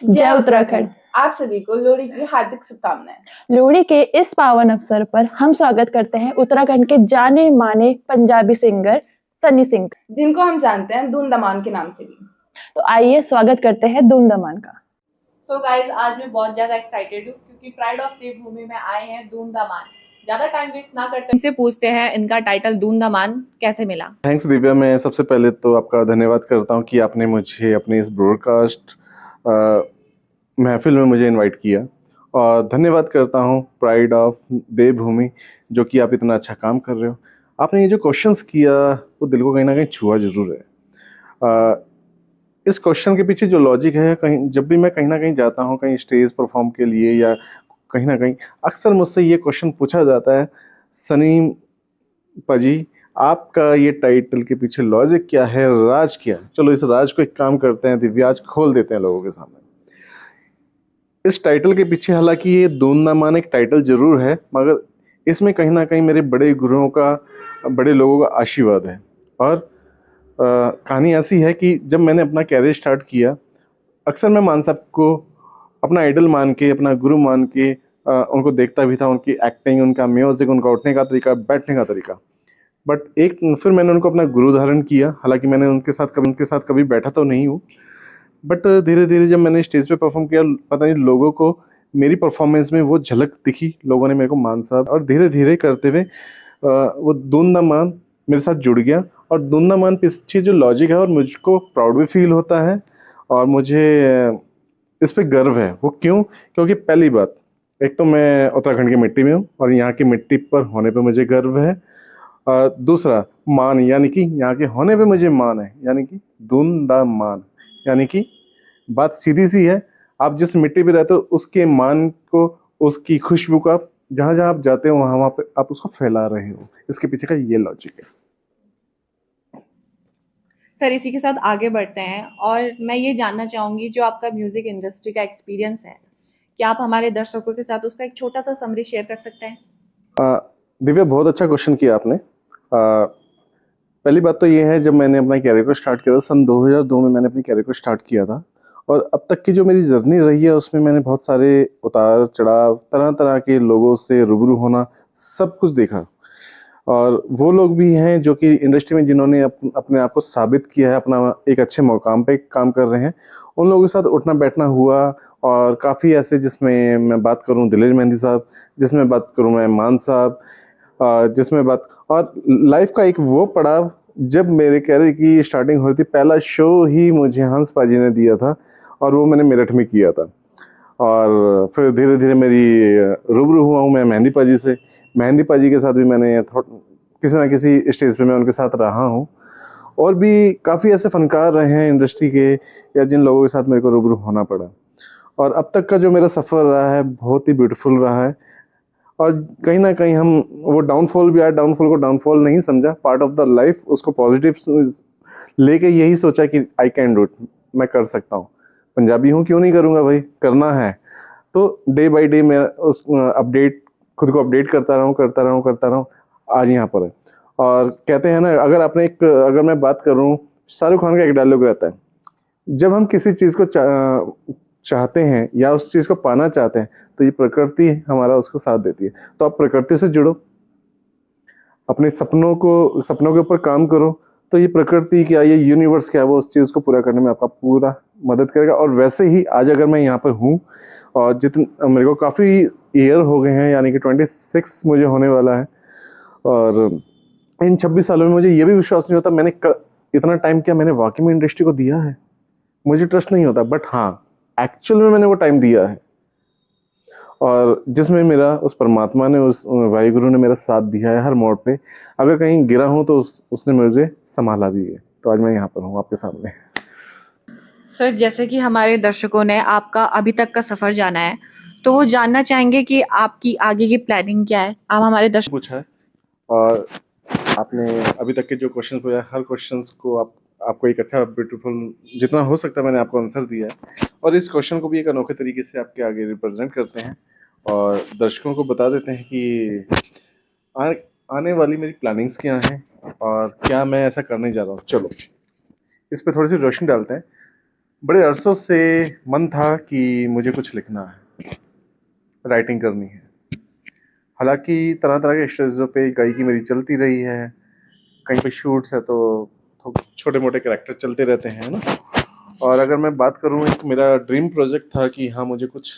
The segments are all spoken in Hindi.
जय उत्तराखंड। आप सभी को लोहड़ी की हार्दिक शुभकामनाएं। लोहड़ी के इस पावन अवसर पर हम स्वागत करते हैं उत्तराखंड के जाने माने पंजाबी सिंगर सनी सिंह, जिनको हम जानते हैं दून दमान के नाम से भी। तो आइए स्वागत करते हैं धूम दमान का। सो गाइज, आज मैं बहुत ज्यादा एक्साइटेड हूँ क्योंकि प्राइड ऑफ देवभूमि में आए हैं दून दमान। ज्यादा टाइम वेस्ट ना करते इनसे पूछते हैं इनका टाइटल दून दमान कैसे मिला। थैंक्स दिव्या। मैं सबसे पहले तो आपका धन्यवाद करता हूँ कि आपने मुझे अपने इस ब्रॉडकास्ट महफिल में मुझे इनवाइट किया, और धन्यवाद करता हूँ प्राइड ऑफ देवभूमि जो कि आप इतना अच्छा काम कर रहे हो। आपने ये जो क्वेश्चंस किया वो दिल को कहीं ना कहीं छुआ जरूर है। इस क्वेश्चन के पीछे जो लॉजिक है, कहीं जब भी मैं कहीं ना कहीं जाता हूँ, कहीं स्टेज परफॉर्म के लिए या कहीं ना कहीं, अक्सर मुझसे ये क्वेश्चन पूछा जाता है, सनी पाजी आपका ये टाइटल के पीछे लॉजिक क्या है, राज क्या है। चलो इस राज को एक काम करते हैं दिव्या, आज खोल देते हैं लोगों के सामने। इस टाइटल के पीछे, हालांकि ये दून दमान एक टाइटल जरूर है, मगर इसमें कहीं ना कहीं मेरे बड़े गुरुओं का, बड़े लोगों का आशीर्वाद है। और कहानी ऐसी है कि जब मैंने अपना कैरियर स्टार्ट किया, अक्सर मैं मान साहब को अपना आइडल मान के, अपना गुरु मान के उनको देखता भी था, उनकी एक्टिंग, उनका म्यूजिक, उनका उठने का तरीका, बैठने का तरीका। बट फिर मैंने उनको अपना गुरु धारण किया। हालांकि मैंने उनके साथ कभी बैठा तो नहीं हूँ, बट धीरे धीरे जब मैंने स्टेज पे परफॉर्म किया, पता नहीं लोगों को मेरी परफॉर्मेंस में वो झलक दिखी, लोगों ने मेरे को मान साहब, और धीरे धीरे करते हुए वो दून दमान मेरे साथ जुड़ गया। और दून दमान पीछे जो लॉजिक है, और मुझको प्राउड भी फील होता है, और मुझे इस पे गर्व है। वो क्यों? क्योंकि पहली बात, एक तो मैं उत्तराखंड की मिट्टी में हूँ और यहाँ की मिट्टी पर होने पे मुझे गर्व है। दूसरा, मान, यानी कि यहाँ के होने पे मुझे मान है, यानी कि दून दा मान, यानी कि बात सीधी सी है। आप जिस मिट्टी पे रहते हो उसके मान को, उसकी खुशबू को आप जहाँ जहाँ आप जाते हो वहाँ वहाँ पे आप उसको फैला रहे हो। इसके पीछे का ये लॉजिक है। सर, इसी के साथ आगे बढ़ते हैं और मैं ये जानना चाहूंगी, जो आपका म्यूजिक इंडस्ट्री का एक्सपीरियंस है, क्या आप हमारे दर्शकों के साथ उसका एक छोटा सा समरी शेयर कर सकते हैं? दिव्या, बहुत अच्छा क्वेश्चन किया आपने। पहली बात तो ये है, जब मैंने अपना कैरियर को स्टार्ट किया था सन 2002 में, मैंने अपनी कैरियर को स्टार्ट किया था, और अब तक की जो मेरी जर्नी रही है उसमें मैंने बहुत सारे उतार चढ़ाव, तरह तरह के लोगों से रूबरू होना, सब कुछ देखा। और वो लोग भी हैं जो कि इंडस्ट्री में जिन्होंने अपने आप को साबित किया है, अपना एक अच्छे मुकाम पे काम कर रहे हैं, उन लोगों के साथ उठना बैठना हुआ। और काफ़ी ऐसे, जिसमें मैं बात करूं दिलेर मेहंदी साहब, जिसमें बात करूं मैं मान साहब, जिसमें बात, और लाइफ का एक वो पड़ाव जब मेरे कैरियर की स्टार्टिंग हो रही थी, पहला शो ही मुझे हंस पाजी ने दिया था, और वो मैंने मेरठ में किया था। और फिर धीरे धीरे मेरी रूबरू हुआ हूँ मैं मेहंदी पाजी से। मेहंदी पाजी के साथ भी मैंने किसी ना किसी स्टेज पे मैं उनके साथ रहा हूँ। और भी काफ़ी ऐसे फनकार रहे हैं इंडस्ट्री के, या जिन लोगों के साथ मेरे को रूबरू होना पड़ा। और अब तक का जो मेरा सफ़र रहा है बहुत ही ब्यूटीफुल रहा है। और कहीं ना कहीं हम, वो डाउनफॉल भी आया, डाउनफॉल को डाउनफॉल नहीं समझा, पार्ट ऑफ द लाइफ, उसको पॉजिटिव लेके यही सोचा कि आई कैन डू इट, मैं कर सकता हूँ। पंजाबी हूँ, क्यों नहीं करूँगा भाई, करना है। तो डे बाय डे मैं उस अपडेट, खुद को अपडेट करता रहूँ, आज यहाँ पर है। और कहते हैं ना, अगर मैं बात करूँ, शाहरुख खान का एक डायलॉग रहता है, जब हम किसी चीज़ को चाहते हैं या उस चीज़ को पाना चाहते हैं, तो ये प्रकृति हमारा उसको साथ देती है। तो आप प्रकृति से जुड़ो, अपने सपनों के ऊपर काम करो, तो ये प्रकृति क्या, ये यूनिवर्स क्या है, वो उस चीज़ को पूरा करने में आपका पूरा मदद करेगा। और वैसे ही आज अगर मैं यहाँ पर हूँ, और मेरे को काफ़ी ईयर हो गए हैं, यानी कि 26 मुझे होने वाला है, और इन 26 सालों में मुझे ये भी विश्वास नहीं होता मैंने इतना टाइम क्या मैंने वाकई में इंडस्ट्री को दिया है। मुझे ट्रस्ट नहीं होता, बट हाँ, एक्चुअल में मैंने वो टाइम दिया है, और जिसमें मेरा उस परमात्मा ने, उस वाहिगुरु ने मेरा साथ दिया है हर मोड़ पे। अगर कहीं गिरा हूँ तो उसने मुझे संभाला भी है। तो आज मैं यहाँ पर हूँ आपके सामने। सर, जैसे कि हमारे दर्शकों ने आपका अभी तक का सफर जाना है, तो वो जानना चाहेंगे कि आपकी आगे की प्लानिंग क्या है। आप हमारे दर्शक पूछा है, और आपने अभी तक के जो क्वेश्चन पूछा, हर क्वेश्चन को आपको एक अच्छा ब्यूटीफुल, जितना हो सकता है मैंने आपको आंसर दिया है। और इस क्वेश्चन को भी एक अनोखे तरीके से आपके आगे रिप्रेजेंट करते हैं, और दर्शकों को बता देते हैं कि आने वाली मेरी प्लानिंग्स क्या हैं और क्या मैं ऐसा करने जा रहा हूँ। चलो इस पर थोड़ी सी रोशनी डालते हैं। बड़े अरसों से मन था कि मुझे कुछ लिखना है, राइटिंग करनी है। हालांकि तरह तरह के स्टेजों पे गायकी मेरी चलती रही है, कहीं पे शूट्स है तो छोटे मोटे कैरेक्टर चलते रहते हैं ना। और अगर मैं बात करूँ, एक मेरा ड्रीम प्रोजेक्ट था कि हाँ मुझे कुछ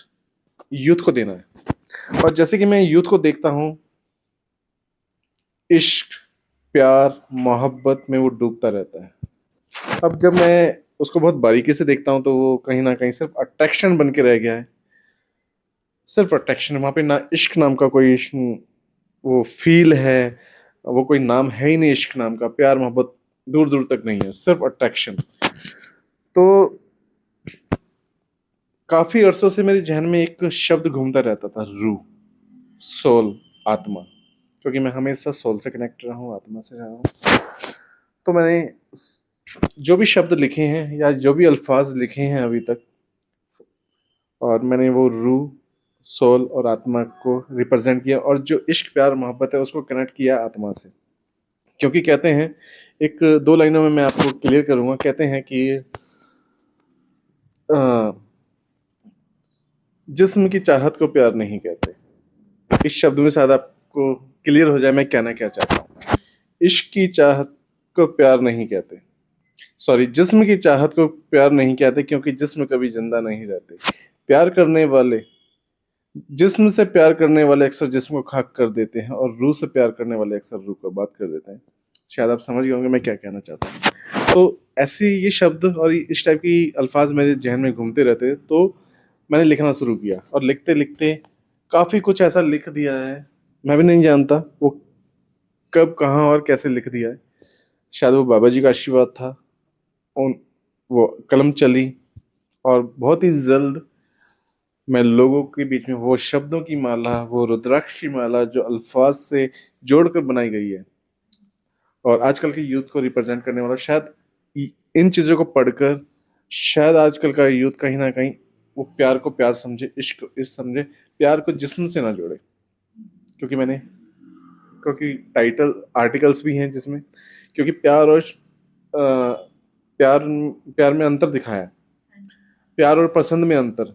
यूथ को देना है। और जैसे कि मैं यूथ को देखता हूँ, इश्क, प्यार, मोहब्बत में वो डूबता रहता है। अब जब मैं उसको बहुत बारीकी से देखता हूँ तो वो कहीं ना कहीं सिर्फ अट्रैक्शन बन के रह गया है। सिर्फ अट्रैक्शन, वहाँ पे ना इश्क नाम का कोई वो फील है, वो कोई नाम है ही नहीं इश्क नाम का। प्यार मोहब्बत दूर दूर तक नहीं है, सिर्फ अट्रैक्शन। तो काफी अरसों से मेरे जहन में एक शब्द घूमता रहता था, रूह, सोल, आत्मा। क्योंकि मैं हमेशा सोल से कनेक्ट रहा हूँ, आत्मा से रहा हूँ। तो मैंने जो भी शब्द लिखे हैं या जो भी अल्फाज लिखे हैं अभी तक, और मैंने वो रूह, सोल और आत्मा को रिप्रेजेंट किया, और जो इश्क प्यार मोहब्बत है उसको कनेक्ट किया आत्मा से। क्योंकि कहते हैं, एक दो लाइनों में मैं आपको क्लियर करूंगा, कहते हैं कि अ, जिस्म की चाहत को प्यार नहीं कहते। इस शब्द में शायद आपको क्लियर हो जाए मैं कहना क्या चाहता हूँ। इश्क की चाहत को प्यार नहीं कहते, सॉरी, जिस्म की चाहत को प्यार नहीं कहते, क्योंकि जिस्म कभी जिंदा नहीं रहते। प्यार करने वाले, जिस्म से प्यार करने वाले अक्सर जिस्म को खाक कर देते हैं, और रूह से प्यार करने वाले अक्सर रूह को बात कर देते हैं। शायद आप समझ गए होंगे मैं क्या कहना चाहता हूँ। तो ऐसे ये शब्द और इस टाइप की अल्फाज मेरे जहन में घूमते रहते, तो मैंने लिखना शुरू किया, और लिखते लिखते काफ़ी कुछ ऐसा लिख दिया है, मैं भी नहीं जानता वो कब कहाँ और कैसे लिख दिया है। शायद वो बाबा जी का आशीर्वाद था, उन वो कलम चली, और बहुत ही जल्द मैं लोगों के बीच में वो शब्दों की माला, वो रुद्राक्ष की माला जो अल्फाज से जोड़कर बनाई गई है, और आजकल के यूथ को रिप्रेजेंट करने वाला, शायद इन चीज़ों को पढ़कर शायद आजकल का यूथ कहीं ना कहीं वो प्यार को प्यार समझे, इश्क को इश्क समझे, प्यार को जिस्म से ना जोड़े। क्योंकि टाइटल आर्टिकल्स भी हैं जिसमें, क्योंकि प्यार और प्यार प्यार में अंतर दिखाया है, प्यार और पसंद में अंतर।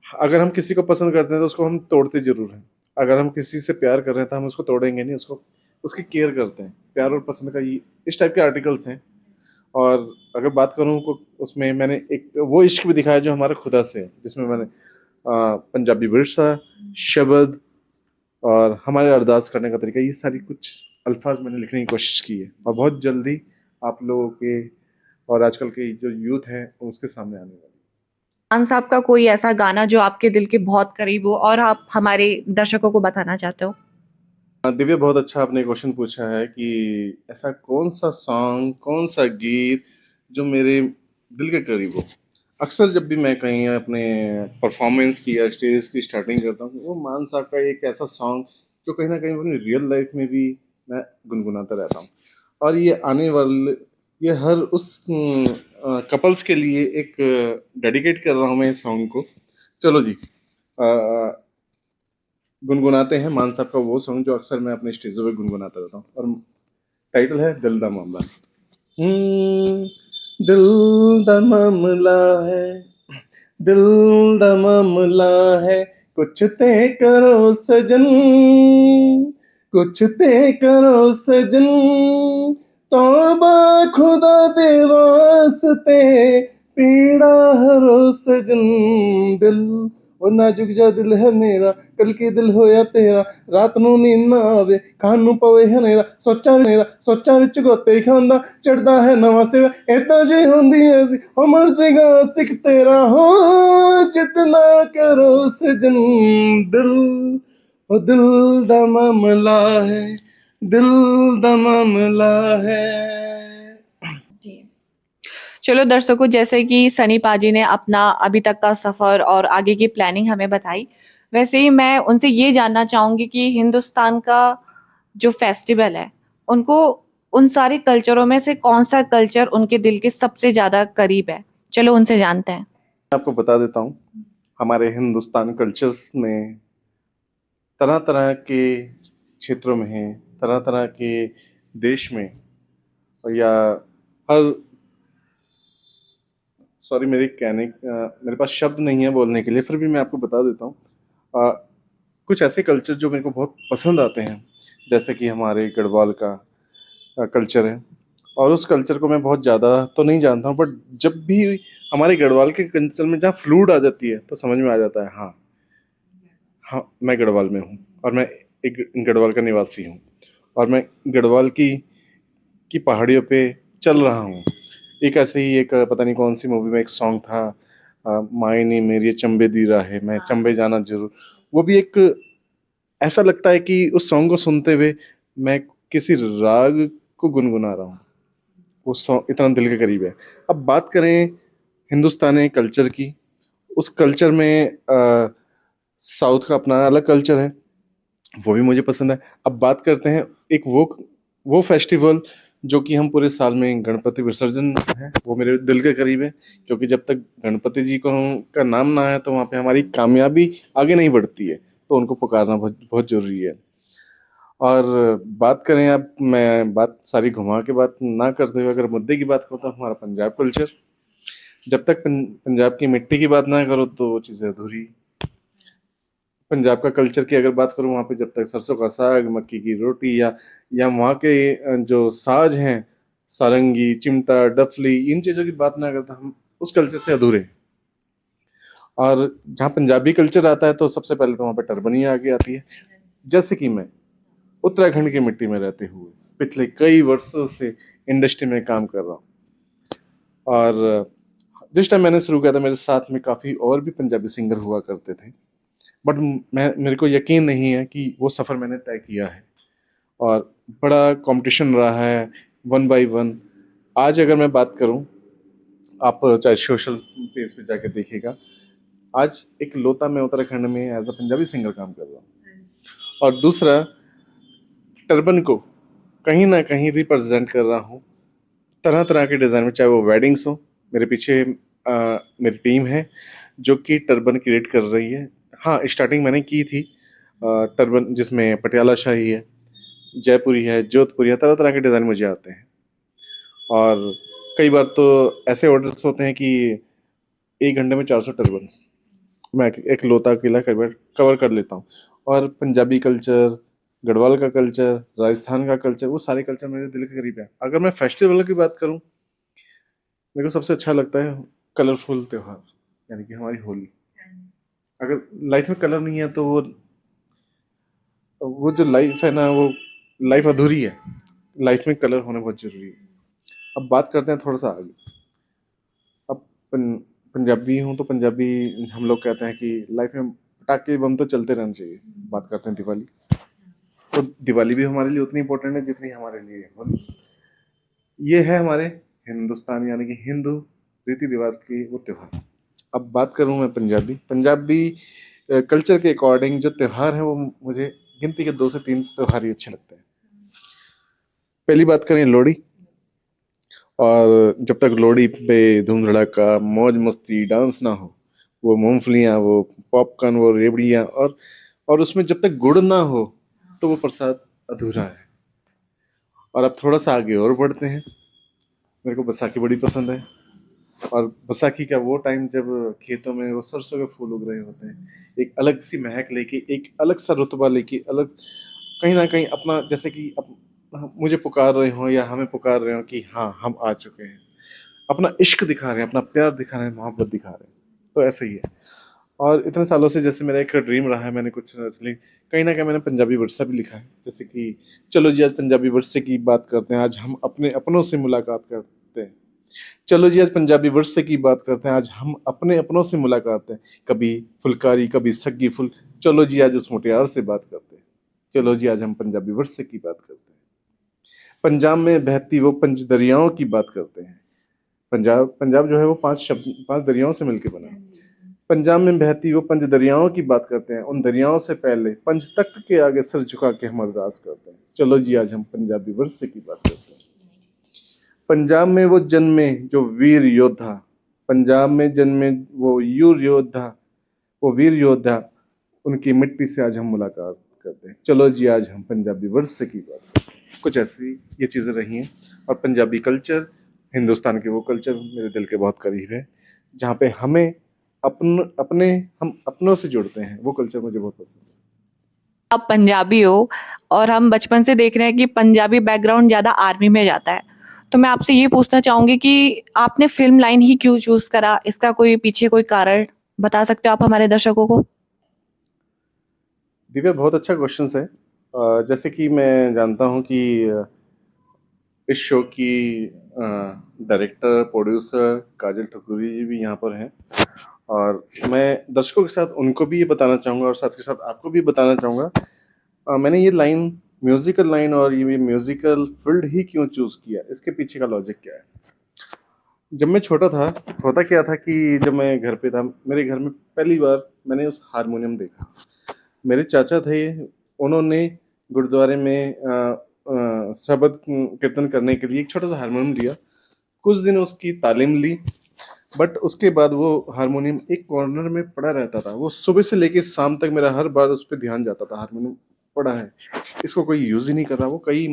अगर हम किसी को पसंद करते हैं तो उसको हम तोड़ते जरूर हैं, अगर हम किसी से प्यार कर रहे हैं तो हम उसको तोड़ेंगे नहीं, उसको उसकी केयर करते हैं। प्यार और पसंद का ये इस टाइप के आर्टिकल्स हैं। और अगर बात करूँ को, उसमें मैंने एक वो इश्क भी दिखाया जो हमारा खुदा से है, जिसमें मैंने पंजाबी विरसा, शब्द और हमारे अरदास करने का तरीका, ये सारी कुछ अल्फाज मैंने लिखने की कोशिश की है, और बहुत जल्दी आप लोगों के और आजकल के जो यूथ है उसके सामने आने वाली। खान साहब का कोई ऐसा गाना जो आपके दिल के बहुत करीब हो और आप हमारे दर्शकों को बताना चाहते हो? दिव्या, बहुत अच्छा आपने क्वेश्चन पूछा है कि ऐसा कौन सा सॉन्ग, कौन सा गीत जो मेरे दिल के करीब हो। अक्सर जब भी मैं कहीं अपने परफॉर्मेंस की या स्टेज की स्टार्टिंग करता हूँ, वो मान साहब का एक ऐसा सॉन्ग जो कहीं ना कहीं अपनी रियल लाइफ में भी मैं गुनगुनाता रहता हूँ। और ये आने वाले, ये हर उस कपल्स के लिए एक डेडिकेट कर रहा हूँ मैं इस सॉन्ग को। चलो जी, गुनगुनाते हैं मान साहब का वो सॉन्ग जो अक्सर मैं अपने स्टेजों पे गुनगुनाता रहता हूँ, और टाइटल है दिल दा मामला। दिल दा मामला है, दिल दा मामला है, कुछ ते करो सजन, कुछ ते करो सजन, तौबा खुदा दे वास्ते, पीड़ा हरो सजन। दिल वो नाजुक जा दिल है मेरा, कल की दिल होया तेरा, रात नू नींद ना आवे, खान नू पवे हनेरा, सोचा विच गोते खांदा, चढ़दा है नवा सिरा, ऐदां जे हुंदी ऐ सी ओ मर जाएगा सिख तेरा हो, जितना करो सजन। दिल ओ दिल दा मामला है, दिल दा मामला है। चलो दर्शकों, जैसे कि सनी पाजी ने अपना अभी तक का सफर और आगे की प्लानिंग हमें बताई, वैसे ही मैं उनसे ये जानना चाहूंगी कि हिंदुस्तान का जो फेस्टिवल है, उनको उन सारे कल्चरों में से कौन सा कल्चर उनके दिल के सबसे ज्यादा करीब है? चलो उनसे जानते हैं। आपको बता देता हूँ, हमारे हिंदुस्तान कल्चर्स में तरह तरह के क्षेत्रों में हैं, तरह तरह के देश में, या हर सॉरी, मेरे पास शब्द नहीं है बोलने के लिए, फिर भी मैं आपको बता देता हूँ। कुछ ऐसे कल्चर जो मेरे को बहुत पसंद आते हैं, जैसे कि हमारे गढ़वाल का कल्चर है। और उस कल्चर को मैं बहुत ज़्यादा तो नहीं जानता हूँ, बट जब भी हमारे गढ़वाल के कल्चर में जहाँ फ्लूट आ जाती है तो समझ में आ जाता है, हाँ हाँ, मैं गढ़वाल में हूँ और मैं एक गढ़वाल का निवासी हूँ, और मैं गढ़वाल की पहाड़ियों पे चल रहा हूँ। एक ऐसे ही एक पता नहीं कौन सी मूवी में एक सॉन्ग था, मायने मेरी चंबे दी राहे, मैं चंबे जाना जरूर। वो भी एक ऐसा लगता है कि उस सॉन्ग को सुनते हुए मैं किसी राग को गुनगुना रहा हूँ। वो सॉन्ग इतना दिल के करीब है। अब बात करें हिंदुस्तानी कल्चर की, उस कल्चर में साउथ का अपना अलग कल्चर है, वो भी मुझे पसंद है। अब बात करते हैं एक वो फेस्टिवल जो कि हम पूरे साल में गणपति विसर्जन है, वो मेरे दिल के करीब है, क्योंकि जब तक गणपति जी को का नाम ना है तो वहाँ पे हमारी कामयाबी आगे नहीं बढ़ती है, तो उनको पुकारना बहुत बहुत जरूरी है। और बात करें, अब मैं बात सारी घुमा के बात ना करते हुए अगर मुद्दे की बात करूँ तो हमारा पंजाब कल्चर, जब तक पंजाब की मिट्टी की बात ना करो तो वो चीज़ें अधूरी। पंजाब का कल्चर की अगर बात करूँ, वहाँ पे जब तक सरसों का साग, मक्की की रोटी या वहाँ के जो साज हैं, सारंगी, चिमटा, डफली, इन चीज़ों की बात ना करता, हम उस कल्चर से अधूरे हैं। और जहाँ पंजाबी कल्चर आता है तो सबसे पहले तो वहाँ पे टर्बनी आगे आती है। जैसे कि मैं उत्तराखंड की मिट्टी में रहते हुए पिछले कई वर्षों से इंडस्ट्री में काम कर रहा हूँ, और जिस टाइम मैंने शुरू किया था मेरे साथ में काफ़ी और भी पंजाबी सिंगर हुआ करते थे, बट मेरे को यकीन नहीं है कि वो सफ़र मैंने तय किया है, और बड़ा कंपटीशन रहा है, वन बाय वन। आज अगर मैं बात करूं, आप चाहे सोशल पेज पे जाके देखिएगा, आज एक लोता में उत्तराखंड में एज अ पंजाबी सिंगर काम कर रहा हूँ। और दूसरा, टर्बन को कहीं ना कहीं रिप्रेजेंट कर रहा हूँ तरह तरह के डिज़ाइन में, चाहे वो वेडिंग्स हो। मेरे पीछे मेरी टीम है जो कि टर्बन क्रिएट कर रही है। हाँ, स्टार्टिंग मैंने की थी टर्बन, जिसमें पटियाला शाही है, जयपुरी है, जोधपुरी है, तरह तरह के डिज़ाइन मुझे आते हैं। और कई बार तो ऐसे ऑर्डर्स होते हैं कि 1 घंटे में 400 टर्बन्स मैं एक लोता किला कई बार कवर कर लेता हूँ। और पंजाबी कल्चर, गढ़वाल का कल्चर, राजस्थान का कल्चर, वो सारे कल्चर मेरे दिल के करीब है। अगर मैं फेस्टिवल की बात करूँ, मेरे को सबसे अच्छा लगता है कलरफुल त्यौहार, यानी कि हमारी होली। अगर लाइफ में कलर नहीं है तो वो जो लाइफ है ना, वो लाइफ अधूरी है। लाइफ में कलर होना बहुत जरूरी है। अब बात करते हैं थोड़ा सा आगे। अब पंजाबी हूँ तो पंजाबी हम लोग कहते हैं कि लाइफ में पटाखे बम तो चलते रहना चाहिए। बात करते हैं दिवाली, तो दिवाली भी हमारे लिए उतनी इंपॉर्टेंट है जितनी हमारे लिए होली। ये है हमारे हिंदुस्तान यानी कि हिंदू रीति रिवाज की वो त्योहार। अब बात करूँ मैं पंजाबी कल्चर के अकॉर्डिंग जो त्योहार है वो मुझे गिनती के 2 से 3 त्योहार ही अच्छे लगते हैं। पहली बात करें लोहड़ी, और जब तक लोहड़ी पे धूम धड़ाका, मौज मस्ती, डांस ना हो, वो मूंगफलियाँ, वो पॉपकॉर्न, वो रेवड़ियाँ, और उसमें जब तक गुड़ ना हो तो वो प्रसाद अधूरा है। और अब थोड़ा सा आगे और बढ़ते हैं। मेरे को बैसाखी बड़ी पसंद है, और बैसाखी का वो टाइम जब खेतों में वो सरसों के फूल उग रहे होते हैं, एक अलग सी महक लेके, एक अलग सा रुतबा लेके, अलग कहीं ना कहीं अपना, जैसे कि मुझे पुकार रहे हो या हमें पुकार रहे हो कि हाँ हम आ चुके हैं, अपना इश्क दिखा रहे हैं, अपना प्यार दिखा रहे हैं, मोहब्बत दिखा रहे हैं। तो ऐसे ही है। और इतने सालों से जैसे मेरा एक ड्रीम रहा है, मैंने कुछ कहीं ना कहीं मैंने पंजाबी वर्षा भी लिखा है। जैसे कि चलो जी आज पंजाबी वर्षे की बात करते हैं, आज हम अपने अपनों से मुलाकात करते हैं। चलो जी आज पंजाबी वर्षे की बात करते हैं, आज हम अपने अपनों से मुलाकात हैं। कभी फुलकारी, कभी सग्गी फुल, चलो जी आज उस मुटियार से बात करते हैं। चलो जी आज हम पंजाबी वर्षे की बात करते हैं। पंजाब में बहती वो 5 दरियाओं की बात करते हैं। पंजाब जो है वो 5 दरियाओं से मिलकर बना है। पंजाब में बहती वो 5 दरियाओं की बात करते हैं, उन दरियाओं से पहले 5 तख्त के आगे सर झुका के हम अरदास करते हैं। चलो जी आज हम पंजाबी वर्षे की बात करते हैं। पंजाब में वो जन्मे जो वीर योद्धा, पंजाब में जन्मे वो वो वीर योद्धा, उनकी मिट्टी से आज हम मुलाकात करते हैं। चलो जी आज हम पंजाबी वर्षे की बात करते हैं। कुछ ऐसी ये चीज़ें रही हैं। और पंजाबी कल्चर, हिंदुस्तान के वो कल्चर मेरे दिल के बहुत करीब है, जहाँ पे हमें हम अपनों से जुड़ते हैं, वो कल्चर मुझे बहुत पसंद है। आप पंजाबी हो और हम बचपन से देख रहे हैं कि पंजाबी बैकग्राउंड ज़्यादा आर्मी में जाता है, तो मैं आपसे ये पूछना चाहूँगी कि आपने फ़िल्म लाइन ही क्यों चूज़ करा? इसका कोई पीछे कोई कारण बता सकते हो आप हमारे दर्शकों को? दिव्या, बहुत अच्छा क्वेश्चन है। जैसे कि मैं जानता हूँ कि इस शो की डायरेक्टर प्रोड्यूसर काजल ठकुरी जी भी यहाँ पर हैं, और मैं दर्शकों के साथ उनको भी ये बताना चाहूँगा और साथ के साथ आपको भी बताना चाहूँगा, मैंने ये लाइन, म्यूजिकल लाइन और ये म्यूजिकल फील्ड ही क्यों चूज़ किया, इसके पीछे का लॉजिक क्या है। जब मैं छोटा था, होता क्या था कि जब मैं घर पे था, मेरे घर में पहली बार मैंने उस हारमोनियम देखा। मेरे चाचा थे, उन्होंने गुरुद्वारे में शबद कीर्तन करने के लिए एक छोटा सा हारमोनियम लिया। कुछ दिन उसकी तालीम ली, बट उसके बाद वो हारमोनियम एक कॉर्नर में पड़ा रहता था। वो सुबह से लेके शाम तक मेरा हर बार उस पर ध्यान जाता था, हारमोनियम पड़ा है, इसको कोई यूज ही नहीं कर रहा। वो कई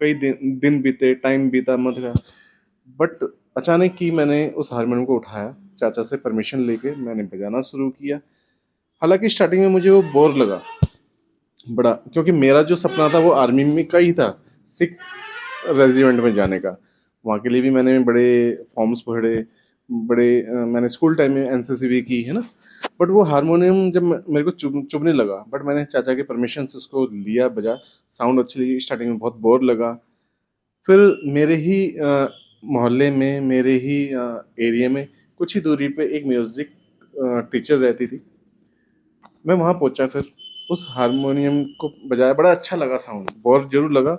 कई दिन बीते, टाइम बीता, मत रहा, बट अचानक ही मैंने उस हारमोनियम को उठाया, चाचा से परमिशन लेके मैंने बजाना शुरू किया। हालांकि स्टार्टिंग में मुझे वो बोर लगा बड़ा, क्योंकि मेरा जो सपना था वो आर्मी में का ही था, सिख रेजिमेंट में जाने का। वहाँ के लिए भी मैंने बड़े फॉर्म्स भरे, मैंने स्कूल टाइम में एनसीसी भी की है ना। बट वो हारमोनियम जब मेरे को चुभने लगा, बट मैंने चाचा के परमिशन से उसको लिया, बजा, साउंड अच्छी लगी। स्टार्टिंग में बहुत बोर लगा। फिर मेरे ही मोहल्ले में, मेरे ही एरिया में कुछ ही दूरी पे एक म्यूज़िक टीचर रहती थी। मैं वहाँ पहुँचा, फिर उस हारमोनियम को बजाया, बड़ा अच्छा लगा साउंड, बोर जरूर लगा।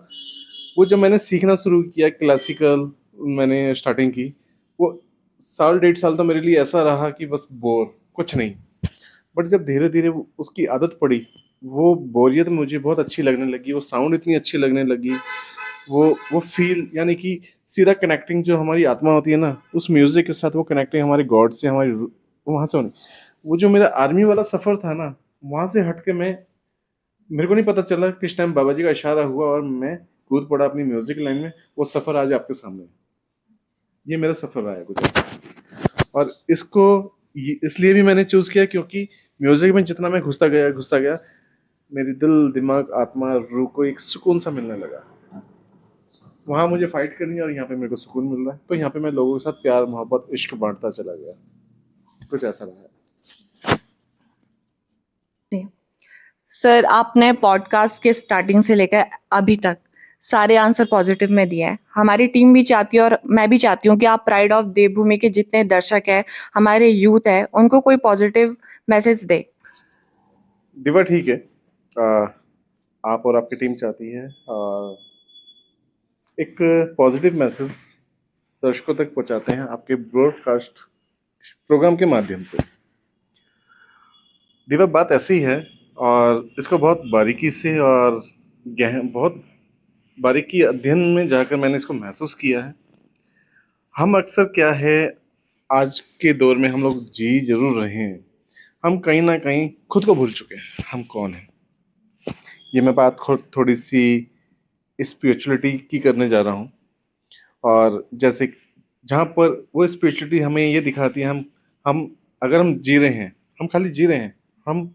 वो जब मैंने सीखना शुरू किया, क्लासिकल मैंने स्टार्टिंग की, वो साल 1.5 साल तो मेरे लिए ऐसा रहा कि बस बोर, कुछ नहीं। बट जब धीरे धीरे उसकी आदत पड़ी, वो बोरियत मुझे बहुत अच्छी लगने लगी, वो साउंड इतनी अच्छी लगने लगी, वो फील, यानी कि सीधा कनेक्टिंग जो हमारी आत्मा होती है ना, उस म्यूज़िक के साथ वो कनेक्टिंग हमारे गॉड से, हमारी वहाँ से होनी। वो जो मेरा आर्मी वाला सफ़र था ना, वहाँ से हट के मेरे को नहीं पता चला किस टाइम बाबा जी का इशारा हुआ और मैं कूद पड़ा अपनी म्यूज़िक लाइन में। वो सफ़र आज आपके सामने है। ये मेरा सफ़र रहा है कुछ ऐसा। और इसको इसलिए भी मैंने चूज़ किया क्योंकि म्यूज़िक में जितना मैं घुसता गया, मेरी दिल, दिमाग, आत्मा, रूह को एक सुकून सा मिलने लगा। वहाँ मुझे फाइट करनी है और यहाँ पे मेरे को सुकून मिल रहा है, तो यहाँ पे मैं लोगों के साथ प्यार, मोहब्बत, इश्क बांटता चला गया। कुछ ऐसा रहा है। सर, आपने पॉडकास्ट के स्टार्टिंग से लेकर अभी तक सारे आंसर पॉजिटिव में दिए हैं। हमारी टीम भी चाहती है और मैं भी चाहती हूँ कि आप प्राइड ऑफ देवभूमि के जितने दर्शक हैं, हमारे यूथ है, उनको कोई पॉजिटिव मैसेज दे। दिवा, ठीक है, आप और आपकी टीम चाहती है एक पॉजिटिव मैसेज दर्शकों तक पहुंचाते हैं आपके ब्रॉडकास्ट प्रोग्राम के माध्यम से। दिवा, बात ऐसी है, और इसको बहुत बारीकी से और बहुत बारीकी अध्ययन में जाकर मैंने इसको महसूस किया है। हम अक्सर क्या है, आज के दौर में हम लोग जी जरूर रहे हैं, हम कहीं ना कहीं खुद को भूल चुके हैं, हम कौन हैं। ये मैं बात थोड़ी सी स्पिरिचुअलिटी की करने जा रहा हूँ, और जैसे जहाँ पर वो स्पिरिचुअलिटी हमें ये दिखाती है, हम अगर हम जी रहे हैं, हम खाली जी रहे हैं, हम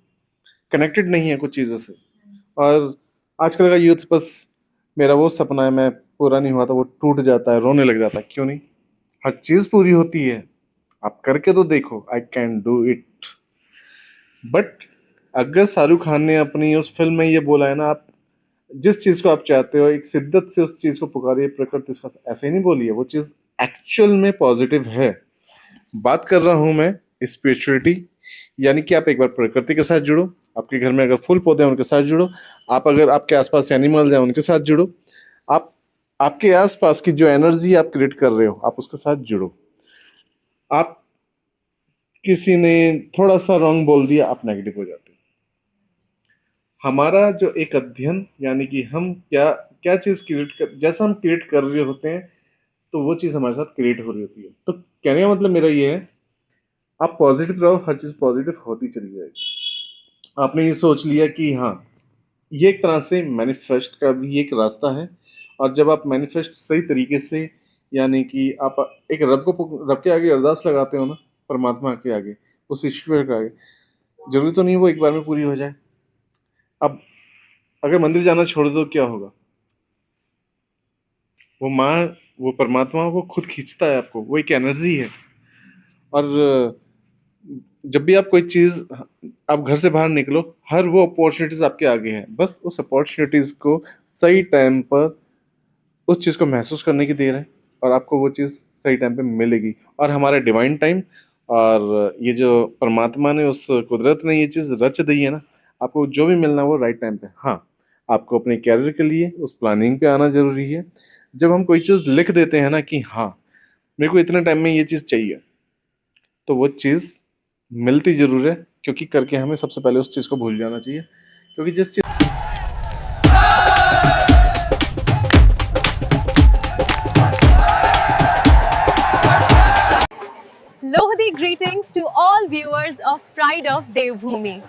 कनेक्टेड नहीं है कुछ चीज़ों से। और आजकल का यूथ बस, मेरा वो सपना है, मैं पूरा नहीं हुआ था, वो टूट जाता है, रोने लग जाता है। क्यों नहीं, हर चीज़ पूरी होती है, आप करके तो देखो, I can do it. But अगर शाहरुख खान ने अपनी उस फिल्म में ये बोला है ना, आप जिस चीज़ को आप चाहते हो, एक शिद्दत से उस चीज़ को पुकारिए, प्रकृति उसका, ऐसे ही नहीं बोली है, वो चीज़ एक्चुअल में पॉजिटिव है। बात कर रहा हूँ मैं स्पिरिचुअलिटी, यानी कि आप एक बार प्रकृति के साथ जुड़ो, आपके घर में अगर फूल पौधे हैं उनके साथ जुड़ो, आप अगर आपके आसपास एनिमल हैं उनके साथ जुड़ो, आप आपके आसपास की जो एनर्जी आप क्रिएट कर रहे हो, आप उसके साथ जुड़ो। आप किसी ने थोड़ा सा रॉन्ग बोल दिया, आप नेगेटिव हो जाते हो। हमारा जो एक अध्ययन, यानी कि हम क्या क्या चीज़ क्रिएट कर, जैसा हम क्रिएट कर रहे होते हैं, तो वो चीज़ हमारे साथ क्रिएट हो रही होती है। तो कहने का मतलब मेरा ये है, आप पॉजिटिव रहो, हर चीज़ पॉजिटिव होती चली जाएगी। आपने ये सोच लिया कि हाँ, ये एक तरह से मैनिफेस्ट का भी एक रास्ता है। और जब आप मैनिफेस्ट सही तरीके से, यानी कि आप एक रब के आगे अरदास लगाते हो ना, परमात्मा के आगे, उस ईश्वर के आगे। जरूरी तो नहीं वो एक बार में पूरी हो जाए। अब अगर मंदिर जाना छोड़ दो क्या होगा? वो माँ, वो परमात्मा, वो खुद खींचता है आपको, वो एक एनर्जी है। और जब भी आप कोई चीज, आप घर से बाहर निकलो, हर वो अपॉर्चुनिटीज आपके आगे हैं, बस उस अपॉर्चुनिटीज को सही टाइम पर उस चीज को महसूस करने की देर है, और आपको वो चीज सही टाइम पे मिलेगी। और हमारा डिवाइन टाइम, और ये जो परमात्मा ने, उस कुदरत ने ये चीज रच दी है ना, आपको जो भी मिलना है वो राइट टाइम पे। हाँ, आपको अपने कैरियर के लिए उस प्लानिंग पे आना जरूरी है। जब हम कोई चीज लिख देते हैं ना कि हाँ मेरे को इतने टाइम में ये चीज चाहिए, तो वो चीज मिलती जरूर है, क्योंकि करके हमें सबसे पहले उस चीज को भूल जाना चाहिए। क्योंकि जिस चीज Lohdi greetings to all viewers of Pride of Devbhoomi.